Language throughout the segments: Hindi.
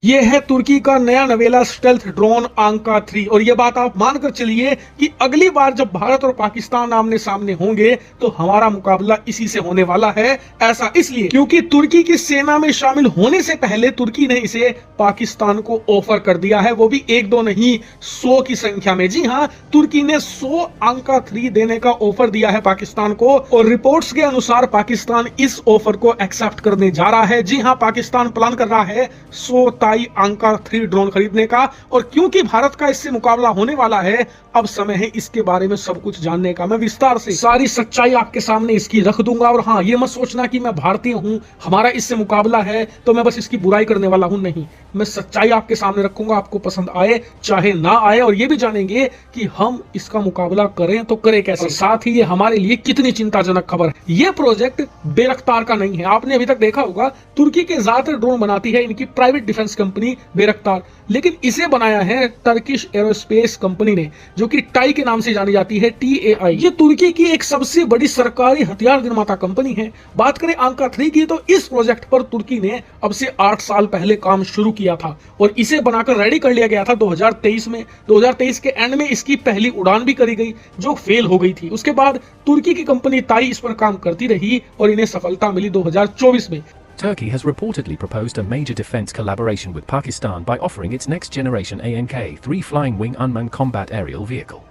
ये है तुर्की का नया नवेला स्टेल्थ ड्रोन आंका 3 और ये बात आप मानकर चलिए कि अगली बार जब भारत और पाकिस्तान आमने सामने होंगे तो हमारा मुकाबला इसी से होने वाला है। ऐसा इसलिए क्योंकि तुर्की की सेना में शामिल होने से पहले तुर्की ने इसे पाकिस्तान को ऑफर कर दिया है, वो भी एक दो नहीं 100 की संख्या में। जी हाँ, तुर्की ने 100 आंका 3 देने का ऑफर दिया है पाकिस्तान को और रिपोर्ट्स के अनुसार पाकिस्तान इस ऑफर को एक्सेप्ट करने जा रहा है। जी हाँ, पाकिस्तान प्लान कर रहा है 100 आंका 3 ड्रोन खरीदने का और क्योंकि भारत का इससे मुकाबला होने वाला है, अब समय है इसके बारे में सब कुछ जानने का। मैं विस्तार से सारी सच्चाई आपके सामने इसकी रख दूंगा। और हाँ, ये मत सोचना कि मैं भारतीय हूं, हमारा इससे मुकाबला है तो मैं बस इसकी बुराई करने वाला हूं। नहीं, मैं सच्चाई आपके सामने रखूंगा, आपको पसंद आए चाहे ना आए, और ये भी जानेंगे कि हम इसका मुकाबला करें तो करें कैसे। साथ ही ये हमारे लिए कितनी चिंताजनक खबर है। ये प्रोजेक्ट बेरख्तार का नहीं है। आपने अभी तक देखा होगा तुर्की के ज्यादातर ड्रोन बनाती है इनकी प्राइवेट डिफेंस कंपनी बेरख्तार, लेकिन इसे बनाया है टर्किश एरोस्पेस कंपनी ने, जो कि टाई के नाम से जानी जाती है, TAI। ये तुर्की की एक सबसे बड़ी सरकारी हथियार निर्माता कंपनी है। बात करें आंका 3 की तो इस प्रोजेक्ट पर तुर्की ने अब से 8 साल पहले काम शुरू किया था और इसे बनाकर रेडी कर लिया गया था 2023 में। 2023 के एंड में इसकी पहली उड़ान भी करी गई जो फेल हो गई थी। उसके बाद तुर्की की कंपनी ताई इस पर काम करती रही और इन्हें सफलता मिली 2024 में। Turkey has reportedly proposed a major defense collaboration with Pakistan by offering its next-generation ANK-3 flying-wing unmanned combat aerial vehicle.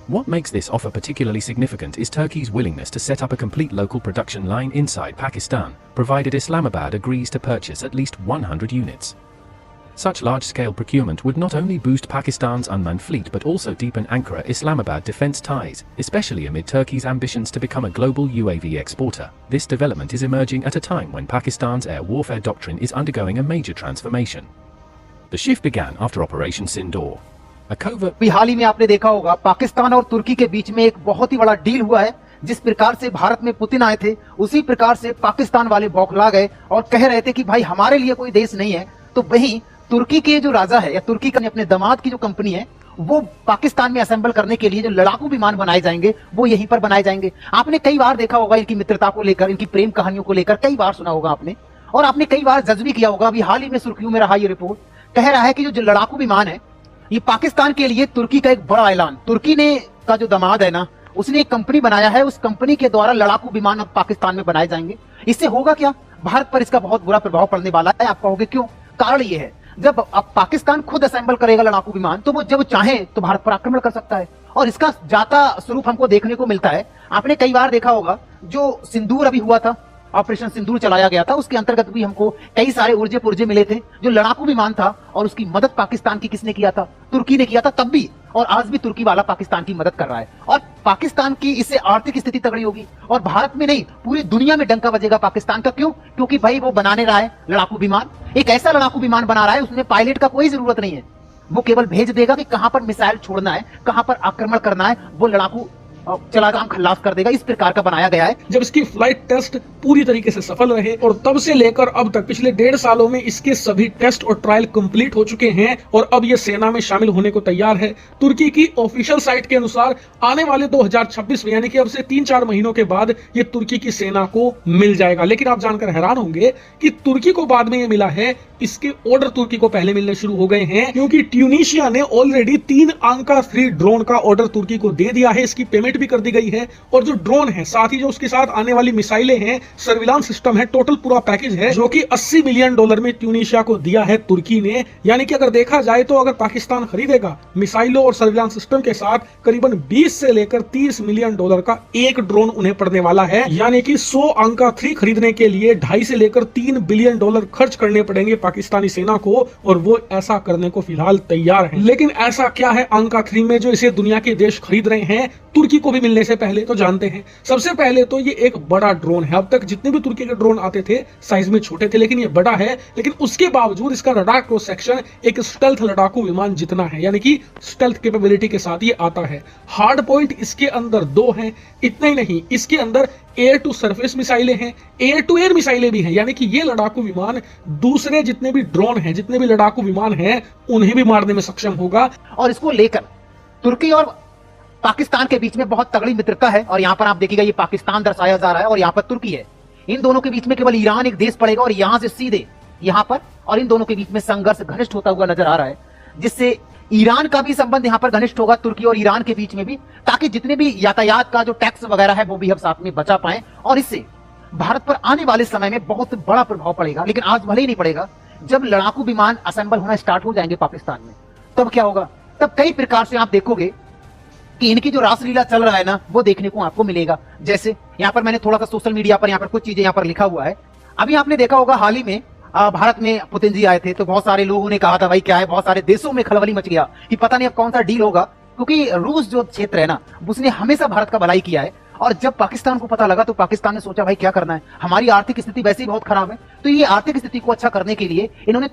What makes this offer particularly significant is Turkey's willingness to set up a complete local production line inside Pakistan, provided Islamabad agrees to purchase at least 100 units. Such large-scale procurement would not only boost Pakistan's unmanned fleet but also deepen Ankara-Islamabad defense ties, especially amid Turkey's ambitions to become a global UAV exporter. This development is emerging at a time when Pakistan's air warfare doctrine is undergoing a major transformation. The shift began after Operation Sindoor. A covert हाल ही में आपने देखा होगा पाकिस्तान और तुर्की के बीच में एक बहुत ही बड़ा डील हुआ है। जिस प्रकार से भारत में पुतिन आए थे उसी प्रकार से पाकिस्तान वाले बौखला गए और कह रहे थे कि भाई हमारे लिए कोई देश नहीं है। तो वहीं तुर्की के जो राजा है या तुर्की का अपने दामाद की जो कंपनी है वो पाकिस्तान में असेंबल करने के लिए जो लड़ाकू विमान बनाए जाएंगे वो यहीं पर बनाए जाएंगे। आपने कई बार देखा होगा इनकी मित्रता को लेकर, इनकी प्रेम कहानियों को लेकर कई बार सुना होगा आपने, और आपने कई बार जज भी किया होगा। अभी हाल ही में सुर्खियों में रहा ये रिपोर्ट कह रहा है कि जो लड़ाकू विमान है ये पाकिस्तान के लिए तुर्की का एक बड़ा ऐलान। तुर्की ने का जो दामाद है ना, उसने एक कंपनी बनाया है, उस कंपनी के द्वारा लड़ाकू विमान अब पाकिस्तान में बनाए जाएंगे। इससे होगा क्या, भारत पर इसका बहुत बुरा प्रभाव पड़ने वाला है। आप कहोगे क्यों? कारण ये है, जब अब पाकिस्तान खुद असेंबल करेगा लड़ाकू विमान तो वो जब चाहे तो भारत पर आक्रमण कर सकता है और इसका जाता स्वरूप हमको देखने को मिलता है। आपने कई बार देखा होगा जो सिंदूर अभी हुआ था, ऑपरेशन सिंदूर चलाया गया था, उसके अंतर्गत भी हमको कई सारे उर्जे पुर्जे मिले थे। जो लड़ाकू विमान था और उसकी मदद पाकिस्तान की किसने किया था? तुर्की ने किया था तब भी, और आज भी तुर्की वाला पाकिस्तान की मदद कर रहा है। और पाकिस्तान की इससे आर्थिक स्थिति तगड़ी होगी और भारत में नहीं पूरी दुनिया में डंका बजेगा पाकिस्तान का। क्यों? क्योंकि भाई वो बनाने रहा है लड़ाकू विमान, एक ऐसा लड़ाकू विमान बना रहा है उसमें पायलट का कोई जरूरत नहीं है। वो केवल भेज देगा कि कहां पर मिसाइल छोड़ना है, कहां पर आक्रमण करना है, वो लड़ाकू चला काम खल्लास कर देगा। इस प्रकार का बनाया गया है। जब इसकी फ्लाइट टेस्ट पूरी तरीके से सफल रहे और तब से लेकर अब तक पिछले 1.5 सालों में इसके सभी टेस्ट और ट्रायल कंप्लीट हो चुके हैं और अब ये सेना में शामिल होने को तैयार है। तुर्की की ऑफिशियल साइट के अनुसार आने वाले 2026 में यानी कि अब से 3-4 महीनों के बाद ये तुर्की की सेना को मिल जाएगा। लेकिन आप जानकर हैरान होंगे कि तुर्की को बाद में ये मिला है, इसके ऑर्डर तुर्की को पहले मिलने शुरू हो गए हैं क्योंकि ट्यूनीशिया ने ऑलरेडी 3 आंका 3 ड्रोन का ऑर्डर तुर्की को दे दिया है। इसकी पेमेंट भी कर दी गई है और जो ड्रोन है साथ ही जो उसके साथ आने वाली मिसाइलें हैं, सर्विलांस सिस्टम है, टोटल पूरा पैकेज है जो कि $80 मिलियन में ट्यूनीशिया को दिया है तुर्की ने। यानी कि अगर देखा जाए तो अगर पाकिस्तान खरीदेगा मिसाइलों और सर्विलांस सिस्टम के साथ करीबन 20 से लेकर $30 मिलियन का एक ड्रोन उन्हें पड़ने वाला है। यानी कि 100 आंका 3 खरीदने के लिए 2.5 से लेकर $3 बिलियन खर्च करने पड़ेंगे पाकिस्तानी सेना को और वो ऐसा करने को फिलहाल तैयार है। लेकिन ऐसा क्या है आंका 3 में जो इसे दुनिया के देश खरीद रहे हैं तुर्की को भी मिलने से पहले? तो जानते हैं। सबसे पहले तो ये एक बड़ा ड्रोन है। अब तक जितने भी तुर्की के ड्रोन आते थे साइज में छोटे थे, लेकिन ये बड़ा है। लेकिन उसके बावजूद इसका रडार क्रॉस सेक्शन एक स्टेल्थ लड़ाकू विमान जितना है, यानी कि स्टेल्थ कैपेबिलिटी के साथ ये आता है। हार्ड पॉइंट इसके अंदर 2 हैं। इतना ही नहीं, इसके अंदर एयर टू सरफेस मिसाइलें हैं, एयर टू एयर मिसाइलें भी हैं। यानी कि ये लड़ाकू विमान दूसरे जितने भी ड्रोन हैं, जितने भी लड़ाकू विमान हैं, उन्हें भी मारने में सक्षम होगा। और इसको लेकर तुर्की और पाकिस्तान के बीच में बहुत तगड़ी मित्रता है और यहाँ पर आप देखिएगा ये पाकिस्तान दर्शाया जा रहा है और यहाँ पर तुर्की है। इन दोनों के बीच में केवल ईरान एक देश पड़ेगा और यहाँ से सीधे यहाँ पर, और इन दोनों के बीच में संघर्ष घनिष्ठ होता हुआ नजर आ रहा है, जिससे ईरान का भी संबंध यहाँ पर घनिष्ठ होगा, तुर्की और ईरान के बीच में भी, ताकि जितने भी यातायात का जो टैक्स वगैरह है वो भी हम साथ में बचा पाए, और इससे भारत पर आने वाले समय में बहुत बड़ा प्रभाव पड़ेगा। लेकिन आज भले ही नहीं पड़ेगा, जब लड़ाकू विमान असेंबल होना स्टार्ट हो जाएंगे पाकिस्तान में, तब क्या होगा? तब कई प्रकार से आप देखोगे कि इनकी जो रासलीला चल रहा है ना, वो देखने को आपको मिलेगा। जैसे यहाँ पर मैंने थोड़ा सा सोशल मीडिया पर यहाँ पर कुछ चीजें यहाँ पर लिखा हुआ है। अभी आपने देखा होगा, हाल ही में भारत में पुतिन जी आए थे, तो बहुत सारे लोगों ने कहा था भाई क्या है, बहुत सारे देशों में खलबली मच गया कि पता नहीं अब कौन सा डील होगा, क्योंकि रूस जो क्षेत्र है ना, उसने हमेशा भारत का भलाई किया है। और जब पाकिस्तान को पता लगा तो पाकिस्तान ने सोचा भाई क्या करना है, हमारी आर्थिक स्थिति वैसे ही बहुत खराब है, तो ये आर्थिक स्थिति को अच्छा करने के लिए इन्होंने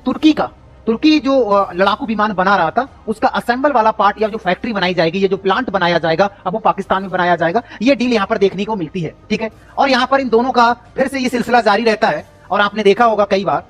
तुर्की जो लड़ाकू विमान बना रहा था, उसका असेंबल वाला पार्ट या जो फैक्ट्री बनाई जाएगी, ये जो प्लांट बनाया जाएगा, अब वो पाकिस्तान में बनाया जाएगा। ये डील यहाँ पर देखने को मिलती है, ठीक है। और यहाँ पर इन दोनों का फिर से ये सिलसिला जारी रहता है। और आपने देखा होगा कई बार